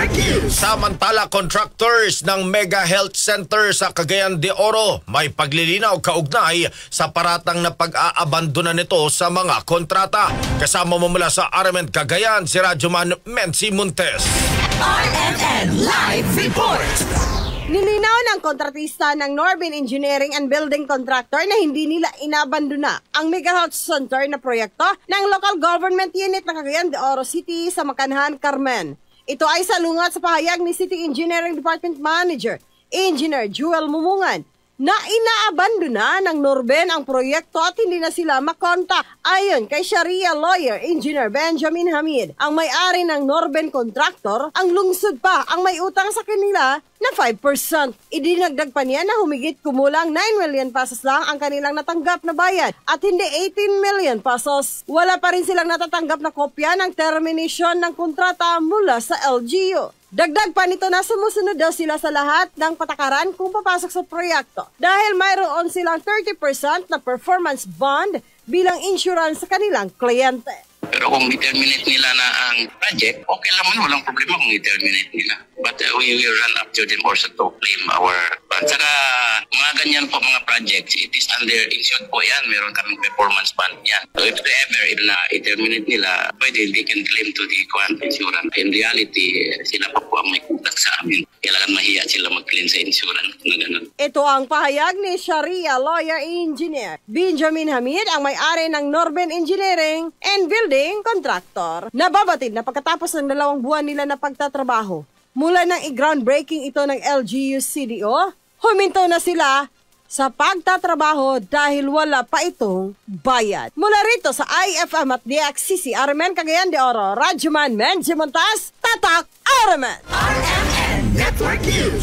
Network News. Samantala, contractors ng Mega Health Center sa Cagayan de Oro may paglilinaw kaugnay sa paratang na pag-aabandona nito sa mga kontrata. Kasama mo mula sa RMN Cagayan, si Radyoman Menzi Montes. RMN Live Report. Nilinaw ng kontratista ng Norbin Engineering and Building Contractor na hindi nila inabandona ang Mega Health Center na proyekto ng Local Government Unit ng Cagayan de Oro City sa Makanhan, Carmen. Ito ay salungat sa pahayag ni City Engineering Department Manager, Engineer Joel Mumungan, na inaabandona ng Norben ang proyekto at hindi na sila makontak. Ayon kay Sharia lawyer Engineer Benjamin Hamid, ang may-ari ng Norben Contractor, ang lungsod pa ang may utang sa kanila na 5%. Idinagdag pa niya na humigit kumulang 9 million pesos lang ang kanilang natanggap na bayad at hindi 18 million pesos. Wala pa rin silang natatanggap na kopya ng termination ng kontrata mula sa LGU. Dagdag pa nito na sumusunod daw sila sa lahat ng patakaran kung papasok sa proyekto dahil mayroon silang 30% na performance bond bilang insurance sa kanilang kliyente. Pero kung i-terminate nila na ang project, okay lang, walang problema kung i-terminate nila. But we will run up to them also to claim our bond. Saka mga ganyan po mga projects, it is under insured po yan. Meron kaming performance bond yan. So if na i-terminate nila, pwede they can claim to the insurance. In reality, sila pa po ang may kutak sa amin. Kailangan mahiya sila mag-claim sa insurance na gano'n. Ito ang pahayag ni Sharia lawyer engineer Benjamin Hamid, ang may-ari ng Norben Engineering and Building Contractor. Nababatid na pagkatapos ng 2 buwan nila na pagtatrabaho, mula ng i-groundbreaking ito ng LGU CDO, huminto na sila sa pagtatrabaho dahil wala pa itong bayad. Mula rito sa IFM at DXCC, RMN Cagayan de Oro, Radyoman Menzi Montes, Tatak RMN! RMN Network News.